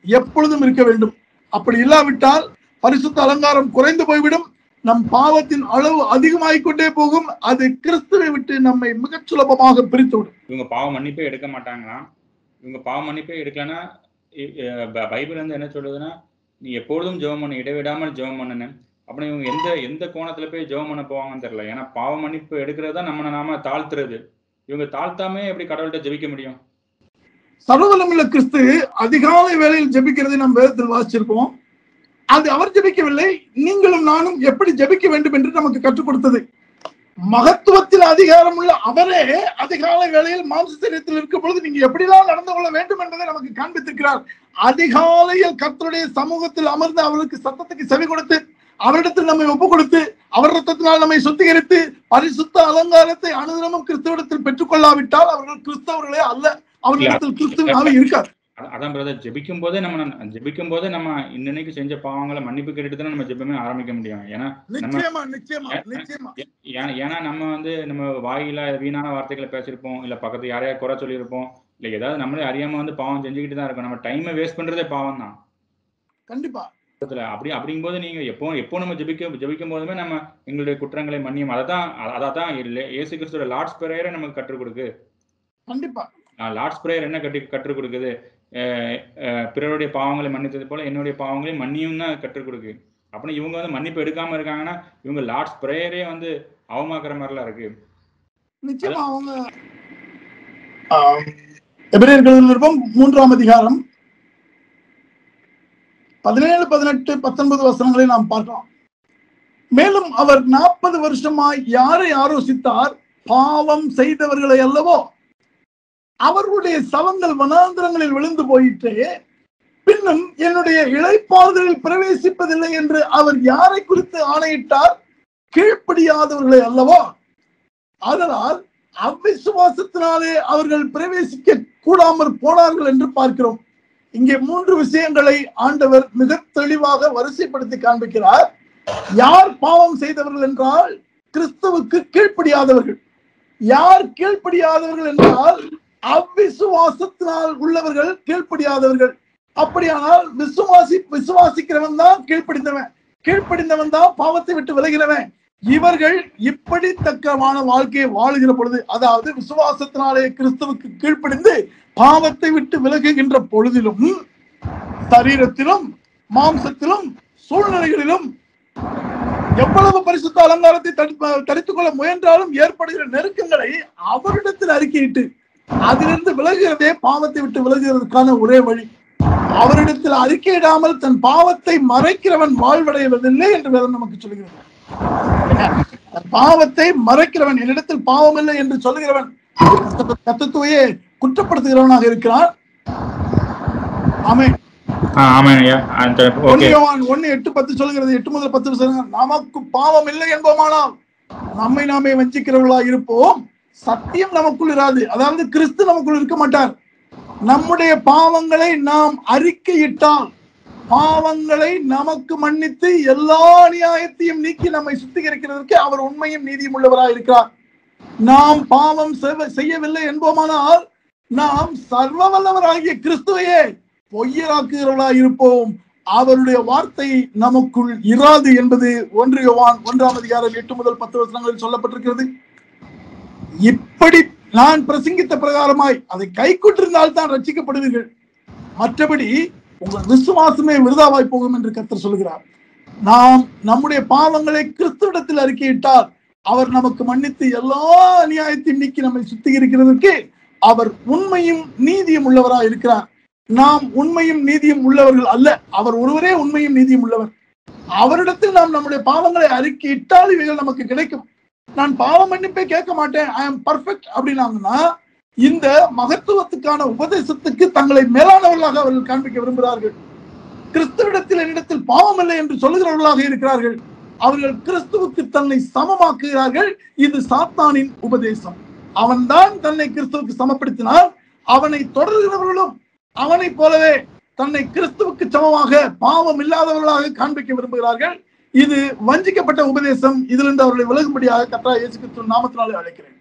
எப்பொழுதும் இருக்க வேண்டும். அப்படி இல்லாவிட்டால் பரிசுத்த அலங்காரம் குறைந்து போய்விடும், நம் பாவத்தின் அளவு அதிகமாகிக்கொண்டே போகும். அது கிறிஸ்துவை விட்டு நம்மை மிகச் சுலபமாக பிரித்து விடும். இவங்க பாவ மன்னிப்பே எடுக்க மாட்டாங்களா? இவங்க பாவ மன்னிப்பே எடுக்கலன்னா பைபிள் வந்து என்ன சொல்லுதுன்னா, நீ எப்பொழுதும் ஜெபம் பண்ணு, இடைவிடாமல் ஜெபம் பண்ணுன்னு. அப்படி இவங்க எந்த கோணத்துல போய் ஜெபம் பண்ண போவாங்கன்னு தெரியல. ஏன்னா பாவ மன்னிப்பு எடுக்கிறது தான் நாம தாழ்த்துறது. இவங்க தாழ்த்தாமே எப்படி கடவுள்கிட்ட ஜெபிக்க முடியும்? சர்வவல்லமையுள்ள கிறிஸ்து அதிகாலை வேளையில் ஜெபிக்கிறதை நாம் வேதத்தில் வாசிச்சிருக்கோம். அது அவர் ஜெபிக்கவில்லை, நீங்களும் நானும் எப்படி ஜெபிக்க வேண்டும் என்று நமக்கு கற்றுக் கொடுத்தது. மகத்துவத்தில் அதிகாரம் உள்ள அவரே அதிகாலை வேளையில் மாம்ச சரீரத்தில் இருக்கும் பொழுது நீங்க எப்படிலாம் நடந்து கொள்ள வேண்டும் என்பதை நமக்கு காண்பித்திருக்கிறார். அதிகாலையில் கர்த்தருடைய சமூகத்தில் அமர்ந்து அவருக்கு சத்தத்துக்கு செவி கொடுத்து அவரிடத்தில் நம்மை ஒப்பு கொடுத்து அவர் ரத்தத்தினால் நம்மை சுத்திகரித்து பரிசுத்த அலங்காரத்தை அனுதினமும் கிறிஸ்தவத்தில் பெற்றுக் கொள்ளாவிட்டால் அவர்கள் கிறிஸ்தவர்களே அல்ல. அவர்களிடத்தில் கிறிஸ்துவின் ஆவி இருக்காது. அதான் பிரதர், ஜெபிக்கும் போதே நம்ம இன்னைக்கு செஞ்ச பாவங்களை மன்னிப்பு கேட்டுட்டு நம்ம ஜெபமே ஆரம்பிக்க முடியும். ஏன்னா நம்ம வந்து நம்ம வாயில வீணான வார்த்தைகளை பேசியிருப்போம், இல்ல பக்கத்து யாரையா குறை சொல்லியிருப்போம், இல்ல ஏதாவது நம்மளே அறியாம வந்து பாவம் செஞ்சுக்கிட்டு தான் இருக்கோம். நம்ம டைமை வேஸ்ட் பண்றதே பாவம் தான். கண்டிப்பா. அப்படிங்கும்போது நீங்க எப்போ நம்ம ஜெபிக்கும் போதுமே நம்ம எங்களுடைய குற்றங்களை மன்னியும். அதான் இயேசு கிறிஸ்துவோட லார்ட்ஸ் பிரேயரை நமக்கு கற்றுக் கொடுக்கு. கண்டிப்பா லார்ட்ஸ் பிரேயர் என்ன கற்றுக் கொடுக்குது? பிறருடைய பாவங்களை மன்னித்தது போல என்னுடைய பாவங்களையும் மன்னியும் தான் கற்றுக் கொடுக்கு. அப்படி இவங்க வந்து மன்னிப்பு எடுக்காம இருக்காங்கன்னா இவங்க லார்ட்ஸ் பிரேயரே வந்து அவமாக்குற மாதிரிலாம் இருக்கு. நிச்சயமா அவங்க எபிரேயர்கள் நிருபம் 3ஆம் அதிகாரம் 17, 18, 19 வசனங்களை நாம் பார்க்கலாம். மேலும் அவர் 40 வருஷமாய் யாரை ஆலோசித்தார்? பாவம் செய்தவர்களை அல்லவோ. அவர்களுடைய சவங்கள் வனாந்திரங்களில் விழுந்து போயிற்றே, பின்னும் என்னுடைய இளைப்பாறுதலில் பிரவேசிப்பதில்லை என்று அவர் யாரை குறித்து ஆணையிட்டார்? கீழ்ப்படியாதவர்களை அல்லவோ. அதனால் அவ்விசுவாசத்தினாலே அவர்கள் பிரவேசிக்க கூடாமற் போனார்கள் என்று பார்க்கிறோம். இங்கே 3 விஷயங்களை ஆண்டவர் மிக தெளிவாக வரிசைப்படுத்தி காண்பிக்கிறார். யார் பாவம் செய்தவர்கள் என்றால் கிறிஸ்துவுக்கு கீழ்ப்படியாதவர்கள். யார் கீழ்ப்படியாதவர்கள் என்றால் அவ்விசுவாசத்தினால் உள்ளவர்கள் கீழ்ப்படியாதவர்கள். அப்படியானால் விசுவாசிக்கிறவன் தான் கீழ்ப்படிந்தவன் தான் பாவத்தை விட்டு விலகிறவன். இவர்கள் இப்படித்தக்கமான வாழ்க்கையை வாழுகிற பொழுது, அதாவது விசுவாசத்தினாலே கிறிஸ்துவுக்கு கீழ்ப்படிந்து பாவத்தை விட்டு விலகுகின்ற பொழுதிலும் சரீரத்திலும் மாம்சத்திலும் சூழ்நிலைகளிலும் எவ்வளவு பரிசுத்த அலங்காரத்தை தரித்துக் கொள்ள முயன்றாலும் ஏற்படுகிற நெருக்கங்களை அவரிடத்தில் அறிக்கையிட்டு அதிலிருந்து விலகுகிறதே பாவத்தை விட்டு விலகுகிறதுக்கான ஒரே வழி. அவரிடத்தில் அறிக்கையிடாமல் தன் பாவத்தை மறைக்கிறவன் வாழ்வடைவதில்லை என்று வேதம் நமக்கு சொல்கிறது. பாவத்தை மறைக்கிறவன், என்னிடத்தில் பாவம் இல்லை என்று சொல்லுகிறவன் கர்த்தரையே குற்றப்படுத்துகிறவனாக இருக்கிறான். ஆமென். 1:8-10 சொல்லுகிறது. 8 முதல் 10 சொல்லுங்க. நமக்கு பாவம் இல்லை என்போமானால் நம்மை நாமே வஞ்சிக்கிறவர்களாக இருப்போம், சத்தியம் நமக்குள் இராது. அதாவது கிறிஸ்து நமக்குள் இருக்க மாட்டார். நம்முடைய பாவங்களை நாம் அறிக்கையிட்டால் பாவங்களை நமக்கு மன்னித்து எல்லா அநியாயத்தையும் நீக்கி நம்மை சுத்திகரிக்கிறதற்கு அவர் உண்மையும் நீதியும் உள்ளவராக இருக்கிறார். நாம் பாவம் செய்யவில்லை என்போமானால் நாம் சர்வ வல்லவராகிய கிறிஸ்துவையே பொய்யராக்குகிறவர்களாக இருப்போம். அவருடைய வார்த்தை நமக்குள் இராது என்பது 1 யோவான் 1ஆம் அதிகாரம் 8 முதல் 10 வசனங்களில் சொல்லப்பட்டிருக்கிறது. இப்படி நான் பிரசங்கித்த பிரகாரமாய் அதை கைக்கொண்டிருந்தால் தான் ரட்சிக்கப்படுவீர்கள். மற்றபடி உங்கள் விசுவாசமே விருதாவாய் போகும் என்று கர்த்தர் சொல்கிறார். நாம் நம்முடைய பாவங்களை கிறிஸ்துவிடத்தில் அறிக்கையிட்டால் அவர் நமக்கு மன்னித்து எல்லா அநியாயத்தையும் நீக்கி நம்மை சுத்திகரிக்கிறதற்கு அவர் உண்மையும் நீதியும் உள்ளவராக இருக்கிறார். நாம் உண்மையும் நீதியும் உள்ளவர்கள் அல்ல, அவர் ஒருவரே உண்மையும் நீதியும் உள்ளவர். அவரிடத்தில் நாம் நம்முடைய பாவங்களை அறிக்கையிட்டால் இவைகள் நமக்கு கிடைக்கும். நான் பாவ மன்னிப்பை கேட்க மாட்டேன், ஐ எம் பர்ஃபெக்ட் அப்படின்னாங்கன்னா இந்த மகத்துவத்துக்கான உபதேசத்துக்கு தங்களை மேலானவர்களாக அவர்கள் காண்பிக்க விரும்புகிறார்கள். கிறிஸ்துவிடத்தில் என்னிடத்தில் பாவம் இல்லை என்று சொல்லுகிறவர்களாக இருக்கிறார்கள். அவர்கள் கிறிஸ்துவுக்கு தன்னை சமமாக்குகிறார்கள். இது சாத்தானின் உபதேசம். அவன்தான் தன்னை கிறிஸ்துவுக்கு சமப்படுத்தினால் அவனை தொடர்கிறவர்களும் அவனை போலவே தன்னை கிறிஸ்துவுக்கு சமமாக பாவம் இல்லாதவர்களாக காண்பிக்க விரும்புகிறார்கள். இது வஞ்சிக்கப்பட்ட உபதேசம். இதிலிருந்து அவர்களை விலகும்படியாக கர்த்தராகிய இயேசு கிறிஸ்துவின் நாமத்தினாலே அழைக்கிறேன்.